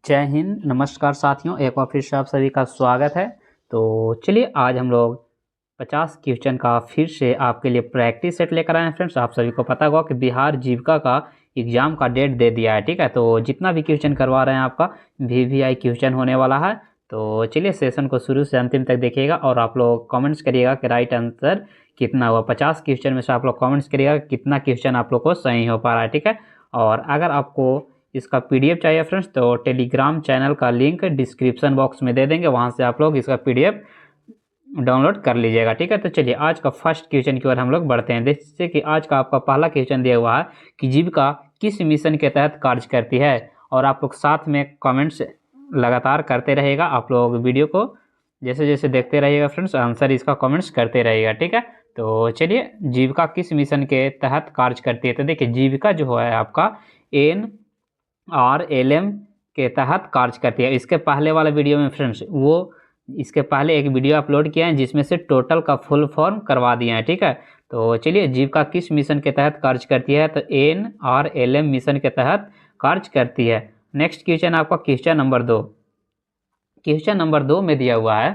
जय हिंद, नमस्कार साथियों, एक बार फिर से आप सभी का स्वागत है। तो चलिए आज हम लोग 50 क्वेश्चन का फिर से आपके लिए प्रैक्टिस सेट लेकर आए हैं फ्रेंड्स। आप सभी को पता होगा कि बिहार जीविका का एग्ज़ाम का डेट दे दिया है, ठीक है। तो जितना भी क्वेश्चन करवा रहे हैं आपका वीवीआई क्वेश्चन होने वाला है। तो चलिए सेशन को शुरू से अंतिम तक देखिएगा और आप लोग कमेंट्स करिएगा कि राइट आंसर कितना हुआ। 50 क्वेश्चन में से आप लोग कमेंट्स करिएगा कितना क्वेश्चन आप लोग को सही हो पा रहा है, ठीक है। और अगर आपको इसका पीडीएफ चाहिए फ्रेंड्स तो टेलीग्राम चैनल का लिंक डिस्क्रिप्शन बॉक्स में दे देंगे, वहां से आप लोग इसका पीडीएफ डाउनलोड कर लीजिएगा, ठीक है। तो चलिए आज का फर्स्ट क्वेश्चन की ओर हम लोग बढ़ते हैं। जैसे कि आज का आपका पहला क्वेश्चन दिया हुआ है कि जीविका किस मिशन के तहत कार्य करती है, और आप लोग साथ में कमेंट्स लगातार करते रहेगा। आप लोग वीडियो को जैसे जैसे देखते रहिएगा फ्रेंड्स, आंसर इसका कमेंट्स करते रहिएगा, ठीक है। तो चलिए जीविका किस मिशन के तहत कार्य करती है, तो देखिए जीविका जो है आपका NRLM के तहत कार्य करती है। इसके पहले वाला वीडियो में फ्रेंड्स इसके पहले एक वीडियो अपलोड किया है जिसमें से टोटल का फुल फॉर्म करवा दिया है, ठीक है। तो चलिए जीविका किस मिशन के तहत कार्य करती है, तो NRLM मिशन के तहत कार्य करती है। नेक्स्ट क्वेश्चन आपका क्वेश्चन नंबर 2। क्वेश्चन नंबर 2 में दिया हुआ है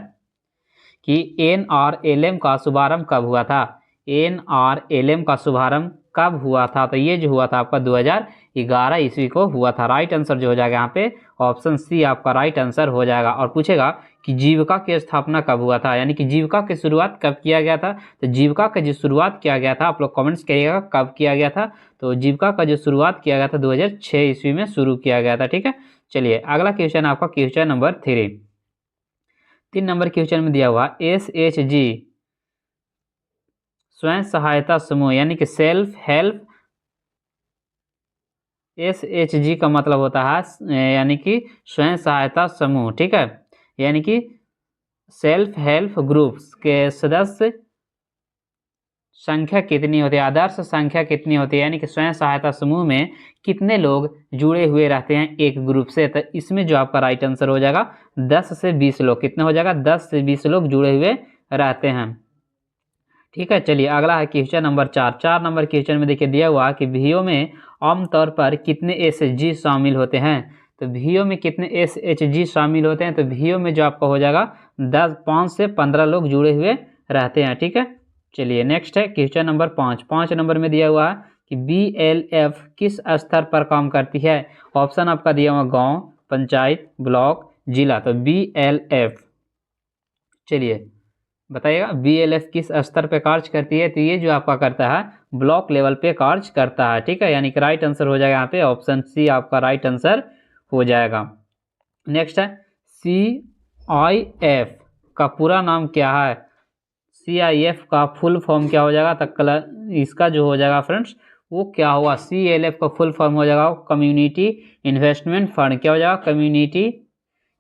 कि NRLM का शुभारंभ कब हुआ था। NRLM का शुभारंभ कब हुआ था, तो ये जो हुआ था आपका 2011 ईस्वी को हुआ था। राइट आंसर जो हो जाएगा यहाँ पे ऑप्शन सी आपका राइट आंसर हो जाएगा। और पूछेगा कि जीविका की स्थापना कब हुआ था, यानी कि जीविका की शुरुआत कब किया गया था। तो जीविका का जो शुरुआत किया गया था, आप लोग कमेंट्स करिएगा कब किया गया था। तो जीविका का जो शुरुआत किया गया था 2006 ईस्वी में शुरू किया गया था, ठीक है। चलिए अगला क्वेश्चन आपका क्वेश्चन नंबर 3। 3 नंबर क्वेश्चन में दिया हुआ SHG स्वयं सहायता समूह यानी कि सेल्फ हेल्प। SHG का मतलब होता है यानी कि स्वयं सहायता समूह, ठीक है। यानी कि सेल्फ हेल्प ग्रुप्स के सदस्य संख्या कितनी होती है, आदर्श संख्या कितनी होती है, यानी कि स्वयं सहायता समूह में कितने लोग जुड़े हुए रहते हैं एक ग्रुप से। तो इसमें जो आपका राइट आंसर हो जाएगा 10 से 20 लोग। कितने हो जाएगा, 10 से 20 लोग जुड़े हुए रहते हैं, ठीक है। चलिए अगला है क्वेश्चन नंबर 4। 4 नंबर क्वेश्चन में देखिए दिया हुआ कि वीओ में आमतौर पर कितने एसएचजी शामिल होते हैं। तो वीओ में कितने एसएचजी शामिल होते हैं, तो वीओ में जो आपका हो जाएगा 5 से 15 लोग जुड़े हुए रहते हैं, ठीक है। चलिए नेक्स्ट है क्वेश्चन नंबर 5। 5 नंबर में दिया हुआ है कि BLF किस स्तर पर काम करती है। ऑप्शन आपका दिया हुआ गाँव, पंचायत, ब्लॉक, जिला। तो BLF चलिए बताइएगा BLF किस स्तर पे कार्य करती है। तो ये जो आपका करता है ब्लॉक लेवल पे कार्य करता है, ठीक है। यानी कि राइट आंसर हो जाएगा यहाँ पे ऑप्शन सी आपका राइट आंसर हो जाएगा। नेक्स्ट है CIF का पूरा नाम क्या है। CIF का फुल फॉर्म क्या हो जाएगा, तो इसका जो हो जाएगा फ्रेंड्स वो क्या होगा, CLF का फुल फॉर्म हो जाएगा कम्युनिटी इन्वेस्टमेंट फंड। क्या हो जाएगा, कम्युनिटी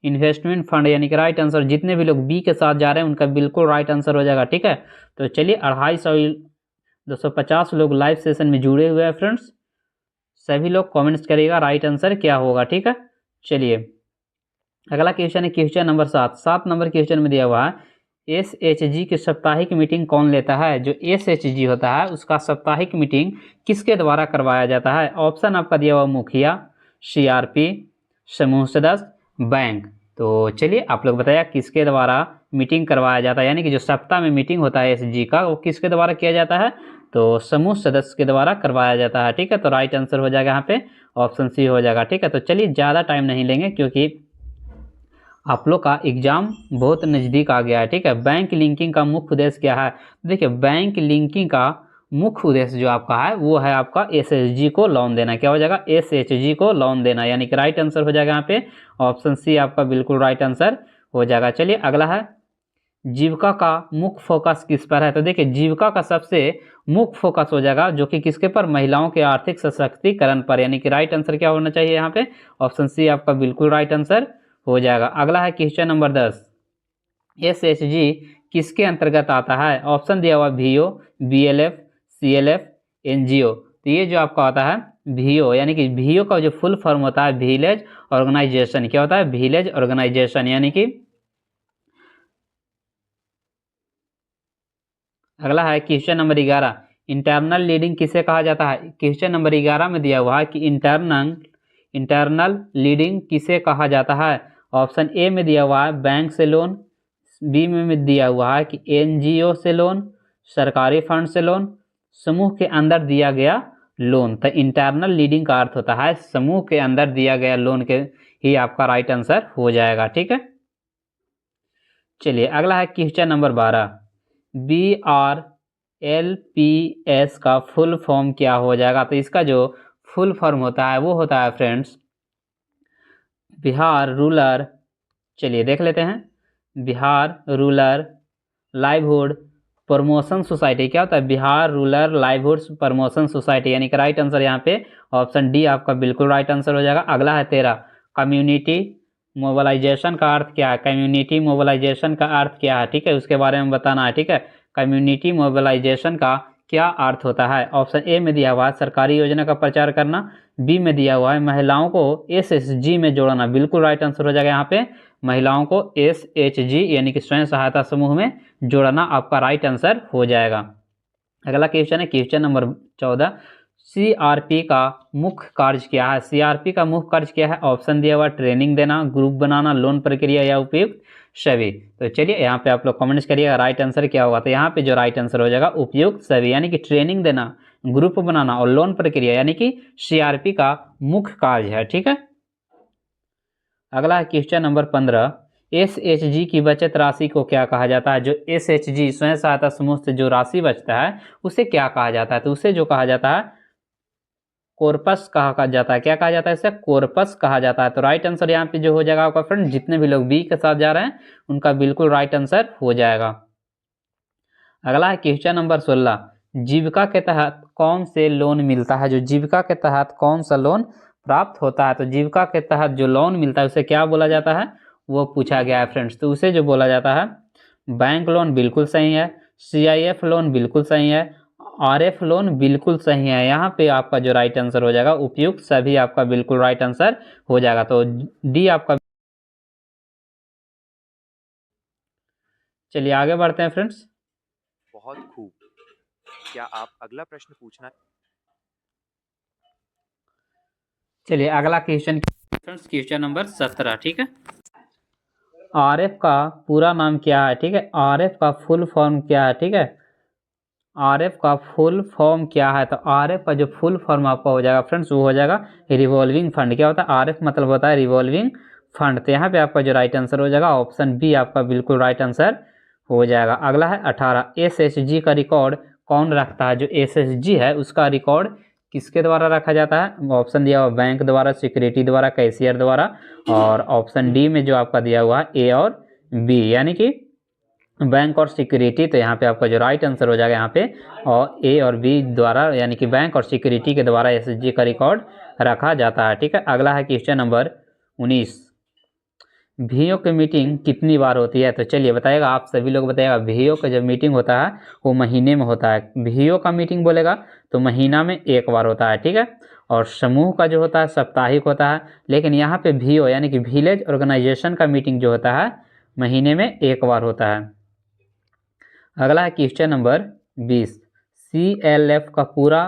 इन्वेस्टमेंट फंड। यानी कि राइट आंसर जितने भी लोग बी के साथ जा रहे हैं उनका बिल्कुल राइट आंसर हो जाएगा, ठीक है। तो चलिए 250 लोग लाइव सेशन में जुड़े हुए हैं फ्रेंड्स। सभी लोग कमेंट्स करिएगा राइट आंसर क्या होगा, ठीक है। चलिए अगला क्वेश्चन है क्वेश्चन नंबर 7। 7 नंबर क्वेश्चन में दिया हुआ है SHG की साप्ताहिक मीटिंग कौन लेता है। जो SHG होता है उसका साप्ताहिक मीटिंग किसके द्वारा करवाया जाता है। ऑप्शन आपका दिया हुआ मुखिया, CRP, समूह सदस्य, बैंक। तो चलिए आप लोग बताइए किसके द्वारा मीटिंग करवाया जाता है, यानी कि जो सप्ताह में मीटिंग होता है SHG का वो किसके द्वारा किया जाता है, तो समूह सदस्य के द्वारा करवाया जाता है, ठीक है। तो राइट आंसर हो जाएगा यहाँ पे ऑप्शन सी हो जाएगा, ठीक है। तो चलिए ज़्यादा टाइम नहीं लेंगे क्योंकि आप लोग का एग्जाम बहुत नज़दीक आ गया है, ठीक है। बैंक लिंकिंग का मुख्य उद्देश्य क्या है। देखिए बैंक लिंकिंग का मुख्य उद्देश्य जो आपका है वो है आपका SHG को लोन देना। क्या हो जाएगा, SHG को लोन देना, यानी कि राइट आंसर हो जाएगा यहाँ पे ऑप्शन सी आपका बिल्कुल राइट आंसर हो जाएगा। चलिए अगला है जीविका का मुख्य फोकस किस पर है। तो देखिए जीविका का सबसे मुख्य फोकस हो जाएगा जो कि किसके पर, महिलाओं के आर्थिक सशक्तिकरण पर, यानी कि राइट आंसर क्या होना चाहिए यहाँ पे ऑप्शन सी आपका बिल्कुल राइट आंसर हो जाएगा। अगला है क्वेश्चन नंबर 10। SHG किसके अंतर्गत आता है। ऑप्शन दिया हुआ VO, BLF, CLF, NGO। तो ये जो आपका होता है VO, यानी कि VO का जो फुल फॉर्म होता है विलेज ऑर्गेनाइजेशन। क्या होता है, विलेज ऑर्गेनाइजेशन। यानी कि अगला है क्वेश्चन नंबर 11। इंटरनल लीडिंग किसे कहा जाता है। क्वेश्चन नंबर 11 में दिया हुआ है कि इंटरनल लीडिंग किसे कहा जाता है? ऑप्शन ए में दिया हुआ है बैंक से लोन, बी में दिया हुआ है कि एनजीओ से लोन, सरकारी फंड से लोन, समूह के अंदर दिया गया लोन। तो इंटरनल लीडिंग का अर्थ होता है समूह के अंदर दिया गया लोन के ही आपका राइट आंसर हो जाएगा। ठीक है, चलिए अगला है क्वेश्चन नंबर 12। BRLPS का फुल फॉर्म क्या हो जाएगा? तो इसका जो फुल फॉर्म होता है वो होता है फ्रेंड्स बिहार रूरल, चलिए देख लेते हैं, Bihar rural livelihood promotion society. क्या होता है? Bihar rural livelihood promotion society, यानी कि राइट आंसर यहाँ पे ऑप्शन डी आपका बिल्कुल राइट आंसर हो जाएगा। अगला है 13, कम्युनिटी मोबिलाइजेशन का अर्थ क्या है? कम्युनिटी मोबिलाइजेशन का अर्थ क्या है? ठीक है, उसके बारे में बताना है। ठीक है, कम्युनिटी मोबिलाइजेशन का क्या अर्थ होता है? ऑप्शन ए में दिया हुआ है सरकारी योजना का प्रचार करना, बी में दिया हुआ है महिलाओं को एसएचजी में जोड़ना, बिल्कुल राइट आंसर हो जाएगा यहाँ पे महिलाओं को एसएचजी यानी कि स्वयं सहायता समूह में जोड़ना आपका राइट आंसर हो जाएगा। अगला क्वेश्चन है क्वेश्चन नंबर 14, सीआरपी का मुख्य कार्य क्या है? सीआरपी का मुख्य कार्य क्या है? ऑप्शन दिया हुआ ट्रेनिंग देना, ग्रुप बनाना, लोन प्रक्रिया या उपयुक्त सभी। तो चलिए यहाँ पे आप लोग कमेंट्स करिएगा राइट आंसर क्या होगा। तो यहाँ पे जो राइट आंसर हो जाएगा उपयुक्त सभी, यानी कि ट्रेनिंग देना, ग्रुप बनाना और लोन प्रक्रिया यानी कि सीआरपी का मुख्य कार्य है। ठीक है, अगला है क्वेश्चन नंबर 15, एसएचजी की बचत राशि को क्या कहा जाता है? जो एसएचजी स्वयं सहायता समूह से जो राशि बचता है उसे क्या कहा जाता है? तो उसे जो कहा जाता है कॉर्पस कहा जाता है। क्या कहा जाता है? इसे कॉर्पस कहा जाता है। तो राइट आंसर यहाँ पे जो हो जाएगा आपका फ्रेंड, जितने भी लोग बी के साथ जा रहे हैं उनका बिल्कुल राइट आंसर हो जाएगा। अगला है क्वेश्चन नंबर 16, जीविका के तहत कौन से लोन मिलता है? जो जीविका के तहत कौन सा लोन प्राप्त होता है? तो जीविका के तहत जो लोन मिलता है उसे क्या बोला जाता है वो पूछा गया है फ्रेंड्स। तो उसे जो बोला जाता है बैंक लोन, बिल्कुल सही है। सीआईएफ लोन बिल्कुल सही है। आरएफ लोन बिल्कुल सही है। यहाँ पे आपका जो राइट आंसर हो जाएगा उपयुक्त सभी आपका बिल्कुल राइट आंसर हो जाएगा। तो डी आपका। चलिए आगे बढ़ते हैं फ्रेंड्स। बहुत खूब, क्या आप अगला प्रश्न पूछना? चलिए अगला क्वेश्चन फ्रेंड्स, क्वेश्चन नंबर 17। ठीक है, आरएफ का पूरा नाम क्या है? ठीक है, आरएफ का फुल फॉर्म क्या है? ठीक है, आरएफ का फुल फॉर्म क्या है? तो आरएफ का जो फुल फॉर्म आपका हो जाएगा फ्रेंड्स वो हो जाएगा रिवॉल्विंग फंड। क्या होता है? आरएफ मतलब होता है रिवॉल्विंग फंड। तो यहाँ पे आपका जो राइट आंसर हो जाएगा ऑप्शन बी आपका बिल्कुल राइट आंसर हो जाएगा। अगला है 18, एसएचजी का रिकॉर्ड कौन रखता है? जो एसएचजी है उसका रिकॉर्ड किसके द्वारा रखा जाता है? ऑप्शन दिया हुआ बैंक द्वारा, सिक्योरिटी द्वारा, कैशियर द्वारा, और ऑप्शन डी में जो आपका दिया हुआ है ए और बी यानी कि बैंक और सिक्योरिटी। तो यहाँ पे आपका जो राइट आंसर हो जाएगा यहाँ पे और ए और बी द्वारा यानी कि बैंक और सिक्योरिटी के द्वारा एसएचजी का रिकॉर्ड रखा जाता है। ठीक है, अगला है क्वेश्चन नंबर 19, वीओ की मीटिंग कितनी बार होती है? तो चलिए बताइएगा, आप सभी लोग बताइएगा। वीओ का जब मीटिंग होता है वो महीने में होता है। वीओ का मीटिंग बोलेगा तो महीना में एक बार होता है। ठीक है, और समूह का जो होता है साप्ताहिक होता है। लेकिन यहाँ पे वीओ यानी कि विलेज ऑर्गेनाइजेशन का मीटिंग जो होता है महीने में एक बार होता है। अगला है क्वेश्चन नंबर 20, सीएलएफ का पूरा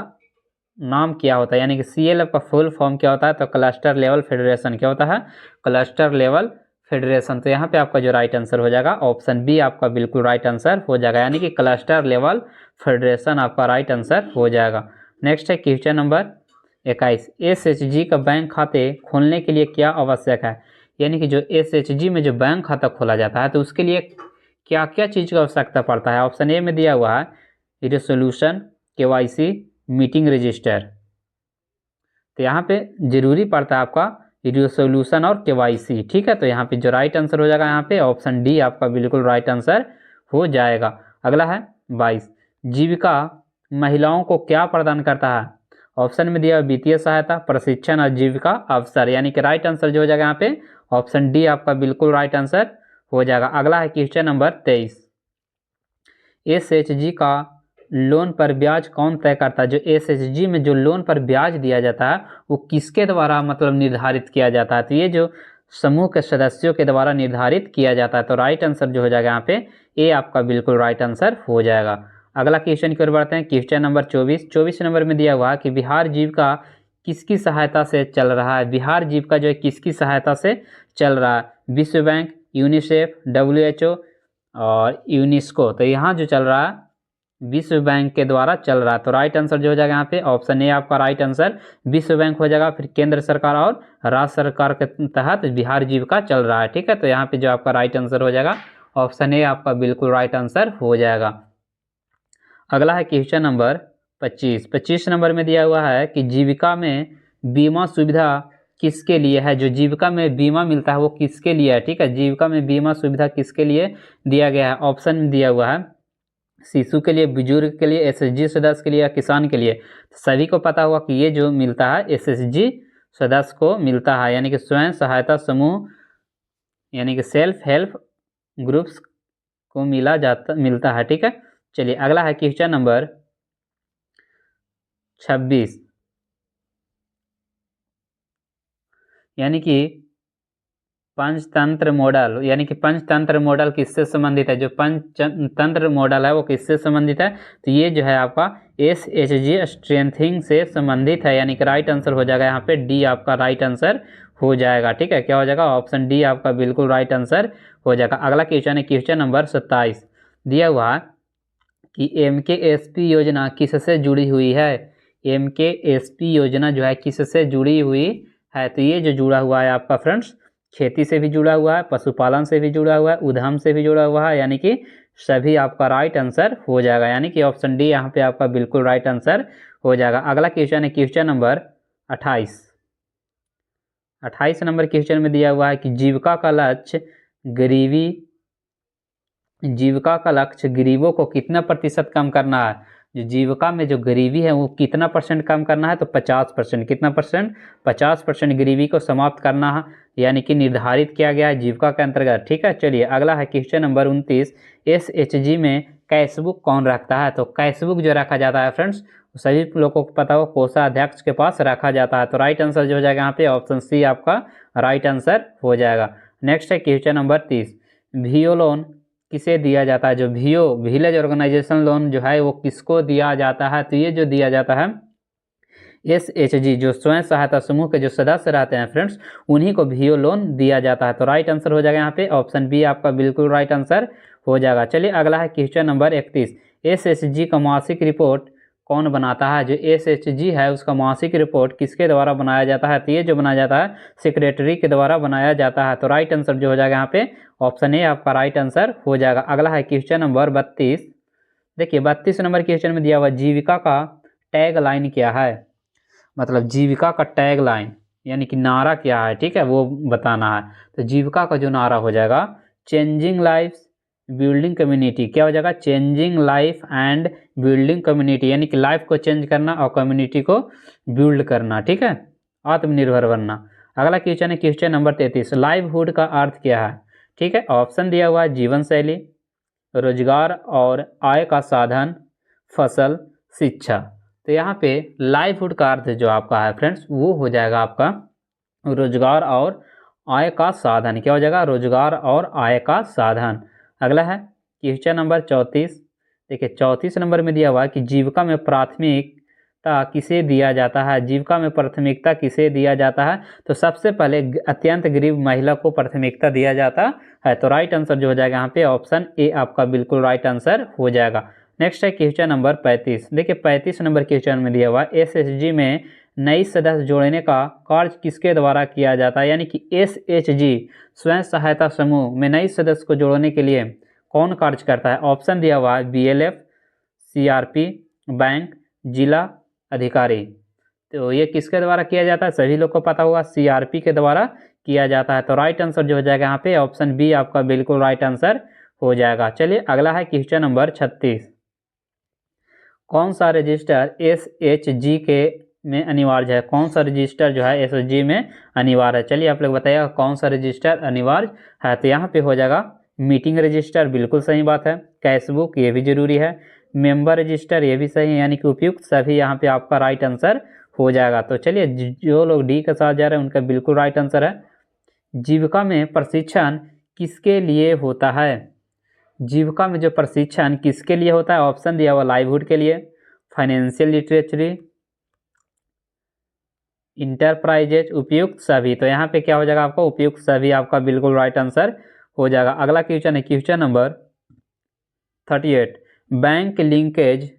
नाम क्या होता है? यानी कि सीएलएफ का फुल फॉर्म क्या होता है? तो क्लस्टर लेवल फेडरेशन। क्या होता है? Cluster level federation. तो यहाँ पे आपका जो राइट आंसर हो जाएगा ऑप्शन बी आपका बिल्कुल राइट आंसर हो जाएगा, यानी कि क्लस्टर लेवल फेडरेशन आपका राइट आंसर हो जाएगा। नेक्स्ट है क्वेश्चन नंबर 21, एसएचजी का बैंक खाते खोलने के लिए क्या आवश्यक है? यानी कि जो एसएचजी में जो बैंक खाता खोला जाता है तो उसके लिए क्या क्या चीज़ की आवश्यकता पड़ता है? ऑप्शन ए में दिया हुआ है रेसोल्यूशन, केवाईसी, मीटिंग रजिस्टर। तो यहाँ पे जरूरी पड़ता है आपका रेसोल्यूशन और केवाईसी। ठीक है, तो यहाँ पे जो राइट आंसर हो जाएगा यहाँ पे ऑप्शन डी आपका बिल्कुल राइट आंसर हो जाएगा। अगला है 22, जीविका महिलाओं को क्या प्रदान करता है? ऑप्शन में दिया वित्तीय सहायता, प्रशिक्षण और जीविका अवसर, यानी कि राइट आंसर जो हो जाएगा यहाँ पे ऑप्शन डी आपका बिल्कुल राइट आंसर हो जाएगा। अगला है क्वेश्चन नंबर 23, एसएचजी का लोन पर ब्याज कौन तय करता है? जो एसएचजी में जो लोन पर ब्याज दिया जाता है वो किसके द्वारा मतलब निर्धारित किया जाता है? तो ये जो समूह के सदस्यों के द्वारा निर्धारित किया जाता है। तो राइट आंसर जो हो जाएगा यहाँ पे ए आपका बिल्कुल राइट आंसर हो जाएगा। अगला क्वेश्चन की ओर बढ़ते हैं, क्वेश्चन नंबर 24 नंबर में दिया हुआ कि बिहार जीविका किसकी सहायता से चल रहा है? बिहार जीविका जो है किसकी सहायता से चल रहा है? विश्व बैंक, यूनिसेफ, WHO और यूनेस्को। तो यहाँ जो चल रहा है विश्व बैंक के द्वारा चल रहा है। तो राइट आंसर जो हो जाएगा यहाँ पे ऑप्शन ए आपका राइट आंसर विश्व बैंक हो जाएगा। फिर केंद्र सरकार और राज्य सरकार के तहत बिहार जीविका चल रहा है। ठीक है, तो यहाँ पे जो आपका राइट आंसर हो जाएगा ऑप्शन ए आपका बिल्कुल राइट आंसर हो जाएगा। अगला है क्वेश्चन नंबर 25 नंबर में दिया हुआ है कि जीविका में बीमा सुविधा किसके लिए है? जो जीविका में बीमा मिलता है वो किसके लिए है? ठीक है, जीविका में बीमा सुविधा किसके लिए दिया गया है? ऑप्शन में दिया हुआ है शिशु के लिए, बुजुर्ग के लिए, SHG सदस्य के लिए या किसान के लिए। सभी को पता होगा कि ये जो मिलता है SHG सदस्य को मिलता है, यानी कि स्वयं सहायता समूह यानी कि सेल्फ हेल्प ग्रुप्स को मिलता है। ठीक है, चलिए अगला है क्वेश्चन नंबर 26, यानी कि पंचतंत्र मॉडल, यानी कि पंचतंत्र मॉडल किससे संबंधित है? जो पंचतंत्र मॉडल है वो किससे संबंधित है? तो ये जो है आपका SHG स्ट्रेंथिंग से संबंधित है, यानी कि राइट आंसर हो जाएगा यहाँ पे डी आपका राइट आंसर हो जाएगा। ठीक है, क्या हो जाएगा? ऑप्शन डी आपका बिल्कुल राइट आंसर हो जाएगा। अगला क्वेश्चन है क्वेश्चन नंबर 27, दिया हुआ कि MKSP योजना किससे जुड़ी हुई है? MKSP योजना जो है किससे जुड़ी हुई है? तो ये जो जुड़ा हुआ है आपका फ्रेंड्स खेती से भी जुड़ा हुआ है, पशुपालन से भी जुड़ा हुआ है, उद्यम से भी जुड़ा हुआ है, यानी कि सभी आपका राइट आंसर हो जाएगा, यानी कि ऑप्शन डी यहाँ पे आपका बिल्कुल राइट आंसर हो जाएगा। अगला क्वेश्चन है क्वेश्चन नंबर 28 नंबर क्वेश्चन में दिया हुआ है कि जीविका का लक्ष्य गरीबों को कितना प्रतिशत कम करना है? जो जीविका में जो गरीबी है वो कितना परसेंट कम करना है? तो 50%। कितना परसेंट? 50% गरीबी को समाप्त करना है, यानी कि निर्धारित किया गया है जीविका के अंतर्गत। ठीक है, चलिए अगला है क्वेश्चन नंबर 29, SHG में कैश बुक कौन रखता है? तो कैश बुक जो रखा जाता है फ्रेंड्स सभी लोगों को पता हो कोषाध्यक्ष के पास रखा जाता है। तो राइट आंसर जो हो जाएगा यहाँ पे ऑप्शन सी आपका राइट आंसर हो जाएगा। नेक्स्ट है क्वेश्चन नंबर 30, VO लोन किसे दिया जाता है? जो विलेज ऑर्गेनाइजेशन लोन जो है वो किसको दिया जाता है? तो ये जो दिया जाता है SHG जो स्वयं सहायता समूह के जो सदस्य रहते हैं फ्रेंड्स उन्हीं को VO लोन दिया जाता है। तो राइट आंसर हो जाएगा यहाँ पे ऑप्शन बी आपका बिल्कुल राइट आंसर हो जाएगा। चलिए अगला है क्वेश्चन नंबर 31, SHG का मासिक रिपोर्ट कौन बनाता है? जो SHG है उसका मासिक रिपोर्ट किसके द्वारा बनाया जाता है? तो ये जो बनाया जाता है सेक्रेटरी के द्वारा बनाया जाता है। तो राइट आंसर जो हो जाएगा यहाँ पे ऑप्शन ए आपका राइट आंसर हो जाएगा। अगला है क्वेश्चन नंबर 32, देखिए 32 नंबर क्वेश्चन में दिया हुआ जीविका का टैग लाइन क्या है? मतलब जीविका का टैग लाइन यानी कि नारा क्या है? ठीक है, वो बताना है। तो जीविका का जो नारा हो जाएगा चेंजिंग लाइफ बिल्डिंग कम्युनिटी। क्या हो जाएगा? Changing life and building community, यानी कि लाइफ को चेंज करना और कम्युनिटी को बिल्ड करना। ठीक है, आत्मनिर्भर बनना। अगला क्वेश्चन है क्वेश्चन नंबर 33, लाइवहुड का अर्थ क्या है? ठीक है, ऑप्शन दिया हुआ है जीवन शैली, रोजगार और आय का साधन, फसल, शिक्षा। तो यहाँ पे लाइवहुड का अर्थ जो आपका है फ्रेंड्स वो हो जाएगा आपका रोजगार और आय का साधन। क्या हो जाएगा? रोजगार और आय का साधन। अगला है क्वेश्चन नंबर 34, देखिए 34 नंबर में दिया हुआ है कि जीविका में प्राथमिकता किसे दिया जाता है? जीविका में प्राथमिकता किसे दिया जाता है? तो सबसे पहले अत्यंत गरीब महिला को प्राथमिकता दिया जाता है। तो राइट आंसर जो हो जाएगा यहाँ पे ऑप्शन ए आपका बिल्कुल राइट आंसर हो जाएगा। नेक्स्ट है क्वेश्चन नंबर 35, देखिए 35 नंबर क्वेश्चन में दिया हुआ SHG में नई सदस्य जोड़ने का कार्य किसके द्वारा किया जाता है? यानी कि SHG स्वयं सहायता समूह में नई सदस्य को जोड़ने के लिए कौन कार्य करता है? ऑप्शन दिया हुआ है BLF, CRP, बैंक, जिला अधिकारी। तो ये किसके द्वारा किया जाता है? सभी लोग को पता होगा CRP के द्वारा किया जाता है। तो राइट आंसर जो हो जाएगा यहाँ पे ऑप्शन बी आपका बिल्कुल राइट आंसर हो जाएगा। चलिए अगला है क्वेश्चन नंबर 36, कौन सा रजिस्टर SHG के में अनिवार्य है? कौन सा रजिस्टर जो है SHG में अनिवार्य है? चलिए आप लोग बताइएगा कौन सा रजिस्टर अनिवार्य है? तो यहाँ पे हो जाएगा मीटिंग रजिस्टर, बिल्कुल सही बात है। कैश बुक ये भी जरूरी है। मेंबर रजिस्टर ये भी सही है, यानी कि उपयुक्त सभी यहाँ पे आपका राइट आंसर हो जाएगा। तो चलिए जो लोग डी के साथ जा रहे हैं उनका बिल्कुल राइट आंसर है। जीविका में प्रशिक्षण किसके लिए होता है? जीविका में जो प्रशिक्षण किसके लिए होता है? ऑप्शन दिया हुआ लाइवहुड के लिए, फाइनेंशियल लिटरेचरी, इंटरप्राइजेज उपयुक्त सभी। तो यहाँ पे क्या हो जाएगा आपका उपयुक्त सभी आपका बिल्कुल राइट आंसर हो जाएगा। अगला क्वेश्चन है क्वेश्चन नंबर 38। बैंक लिंकेज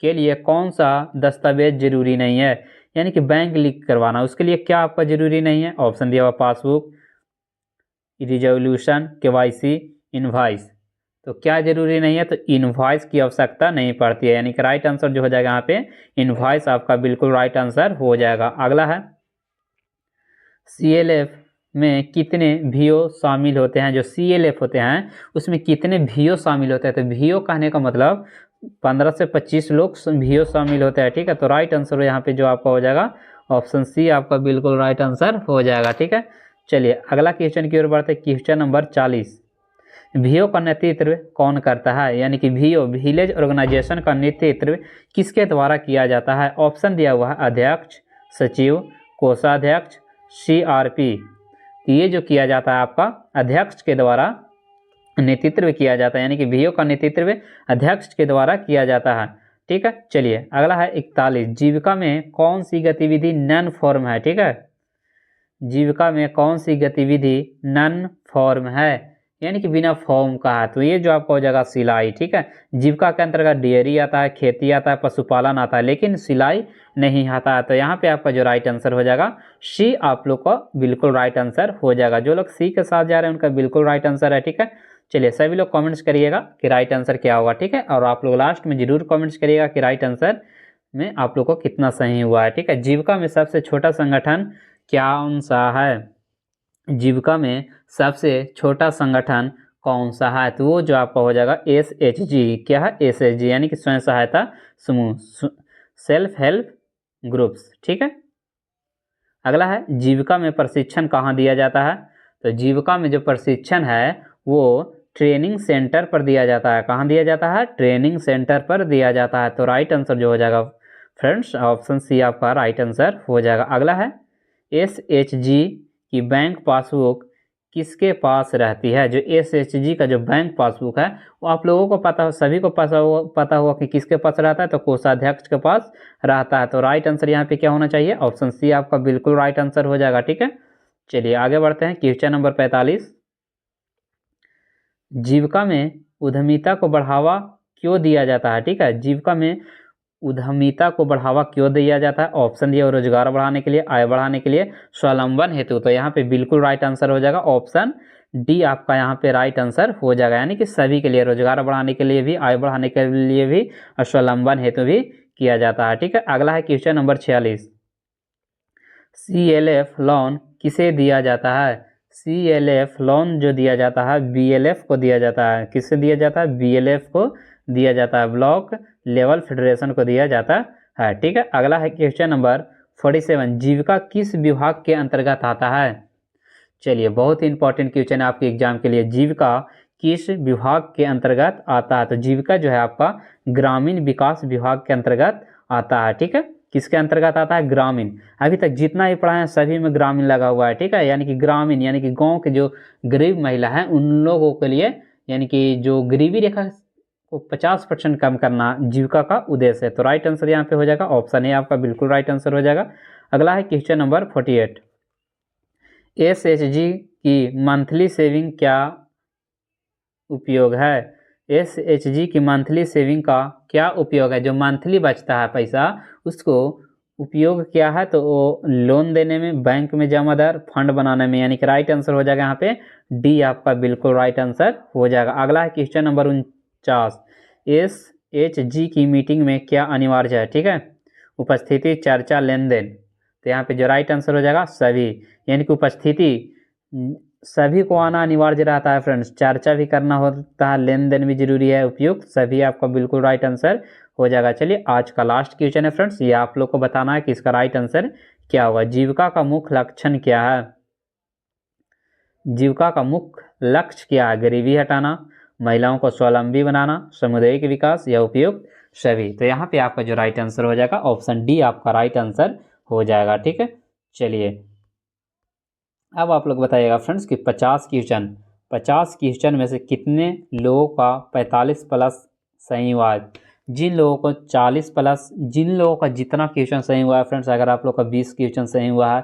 के लिए कौन सा दस्तावेज जरूरी नहीं है, यानी कि बैंक लिंक करवाना उसके लिए क्या आपका जरूरी नहीं है। ऑप्शन दिया हुआ पासबुक, रिजोल्यूशन, केवाईसी, इनवॉइस। तो क्या जरूरी नहीं है, तो इनवॉइस की आवश्यकता नहीं पड़ती है, यानी कि राइट आंसर जो हो जाएगा यहाँ पे इनवॉइस आपका बिल्कुल राइट आंसर हो जाएगा। अगला है CLF में कितने VO शामिल होते हैं। जो CLF होते हैं उसमें कितने VO शामिल होते हैं, तो VO कहने का मतलब 15 से 25 लोग VO शामिल होते हैं, ठीक है। तो राइट आंसर यहाँ पे जो आपका हो जाएगा ऑप्शन सी आपका बिल्कुल राइट आंसर हो जाएगा, ठीक है। चलिए अगला क्वेश्चन की ओर बढ़ते हैं। Question number 40। VO का नेतृत्व कौन करता है, यानी कि VO विलेज ऑर्गेनाइजेशन का नेतृत्व किसके द्वारा किया जाता है। ऑप्शन दिया हुआ है अध्यक्ष, सचिव, कोषाध्यक्ष, CRP। ये जो किया जाता है आपका अध्यक्ष के द्वारा नेतृत्व किया जाता है, यानी कि VO का नेतृत्व अध्यक्ष के द्वारा किया जाता है, ठीक है। चलिए अगला है 41। जीविका में कौन सी गतिविधि नन फॉर्म है, ठीक है। जीविका में कौन सी गतिविधि नन फॉर्म है, यानी कि बिना फॉर्म का है। तो ये जो आपका हो जाएगा सिलाई, ठीक है। जीविका के अंतर्गत डेयरी आता है, खेती आता है, पशुपालन आता है, लेकिन सिलाई नहीं आता है। तो यहाँ पे आपका जो राइट आंसर हो जाएगा सी आप लोग का बिल्कुल राइट आंसर हो जाएगा। जो लोग सी के साथ जा रहे हैं उनका बिल्कुल राइट आंसर है, ठीक है। चलिए सभी लोग कमेंट्स करिएगा कि राइट आंसर क्या होगा, ठीक है। और आप लोग लास्ट में जरूर कमेंट्स करिएगा कि राइट आंसर में आप लोग को कितना सही हुआ है, ठीक है। जीविका में सबसे छोटा संगठन कौन सा है। जीविका में सबसे छोटा संगठन कौन सा है, तो वो जो आपका हो जाएगा SHG। क्या है SHG, यानी कि स्वयं सहायता समूह, सेल्फ हेल्प ग्रुप्स, ठीक है। अगला है जीविका में प्रशिक्षण कहाँ दिया जाता है। तो जीविका में जो प्रशिक्षण है वो ट्रेनिंग सेंटर पर दिया जाता है। कहाँ दिया जाता है, ट्रेनिंग सेंटर पर दिया जाता है। तो राइट आंसर जो हो जाएगा फ्रेंड्स ऑप्शन सी आपका राइट आंसर हो जाएगा। अगला है SHG की बैंक पासबुक किसके पास रहती है। जो SHG का जो बैंक पासबुक है वो आप लोगों को पता हो, सभी को पता होगा कि किसके पास रहता है, तो कोषाध्यक्ष के पास रहता है। तो राइट आंसर यहाँ पे क्या होना चाहिए, ऑप्शन सी आपका बिल्कुल राइट आंसर हो जाएगा, ठीक है। चलिए आगे बढ़ते हैं। Question number 45। जीविका में उद्यमिता को बढ़ावा क्यों दिया जाता है, ठीक है। जीविका में उद्यमिता को बढ़ावा क्यों दिया जाता है। ऑप्शन दिया रोजगार बढ़ाने के लिए, आय बढ़ाने के लिए, स्वावलंबन हेतु। तो यहाँ पे बिल्कुल राइट आंसर हो जाएगा ऑप्शन डी आपका यहाँ पे राइट आंसर हो जाएगा, यानी कि सभी के लिए, रोजगार बढ़ाने के लिए भी, आय बढ़ाने के लिए भी और स्वावलंबन हेतु भी किया जाता है, ठीक है। अगला है क्वेश्चन नंबर 46। CLF लोन किसे दिया जाता है। CLF लोन जो दिया जाता है BLF को दिया जाता है। किससे दिया जाता है, BLF को दिया जाता है, ब्लॉक लेवल फेडरेशन को दिया जाता है, ठीक है। अगला है क्वेश्चन नंबर 47। जीविका किस विभाग के अंतर्गत आता है। चलिए बहुत ही इंपॉर्टेंट क्वेश्चन है आपके एग्जाम के लिए। जीविका किस विभाग के अंतर्गत आता है, तो जीविका जो है आपका ग्रामीण विकास विभाग के अंतर्गत आता है, ठीक है। किसके अंतर्गत आता है, ग्रामीण। अभी तक जितना भी पढ़ा है सभी में ग्रामीण लगा हुआ है, ठीक है। यानी कि ग्रामीण यानी कि गांव के जो गरीब महिला हैं उन लोगों के लिए, यानी कि जो गरीबी रेखा को 50% कम करना जीविका का उद्देश्य है। तो राइट आंसर यहाँ पे हो जाएगा ऑप्शन ए आपका बिल्कुल राइट आंसर हो जाएगा। अगला है क्वेश्चन नंबर 48। SHG की मंथली सेविंग क्या उपयोग है। SHG की मंथली सेविंग का क्या उपयोग है। जो मंथली बचता है पैसा उसको उपयोग क्या है, तो वो लोन देने में, बैंक में जमा दर, फंड बनाने में, यानी कि राइट आंसर हो जाएगा यहाँ पे डी आपका बिल्कुल राइट आंसर हो जाएगा। अगला है क्वेश्चन नंबर 49। SHG की मीटिंग में क्या अनिवार्य है, ठीक है। उपस्थिति, चर्चा, लेन देन। तो यहाँ पे जो राइट आंसर हो जाएगा सभी, यानी कि उपस्थिति सभी को आना अनिवार्य रहता है फ्रेंड्स, चर्चा भी करना होता है, लेन देन भी जरूरी है, उपयुक्त सभी आपका बिल्कुल राइट आंसर हो जाएगा। चलिए आज का लास्ट क्वेश्चन है फ्रेंड्स, ये आप लोग को बताना है कि इसका राइट आंसर क्या होगा। जीविका का मुख्य लक्षण क्या है। जीविका का मुख्य लक्ष्य क्या है, गरीबी हटाना, महिलाओं को स्वावलंबी बनाना, सामुदायिक विकास या उपयुक्त सभी। तो यहाँ पे आपका जो राइट आंसर हो जाएगा ऑप्शन डी आपका राइट आंसर हो जाएगा, ठीक है। चलिए अब आप लोग बताइएगा फ्रेंड्स कि 50 क्वेश्चन में से कितने लोगों का 45+ सही हुआ है। जिन लोगों को 40 प्लस, जिन लोगों का जितना क्वेश्चन सही हुआ है फ्रेंड्स, अगर आप लोग का 20 क्वेश्चन सही हुआ है,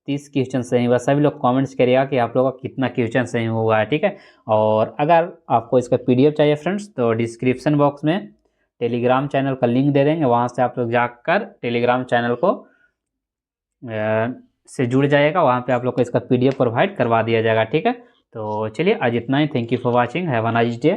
30 क्वेश्चन सही हुआ है, सभी लोग कमेंट्स करिएगा कि आप लोगों का कितना क्वेश्चन सही हुआ है, ठीक है। और अगर आपको इसका PDF चाहिए फ्रेंड्स, तो डिस्क्रिप्शन बॉक्स में टेलीग्राम चैनल का लिंक दे देंगे, वहाँ से आप लोग जाकर टेलीग्राम चैनल को से जुड़ जाएगा, वहाँ पे आप लोग को इसका PDF प्रोवाइड करवा दिया जाएगा, ठीक है। तो चलिए आज इतना ही। Thank you for watching, have a nice day.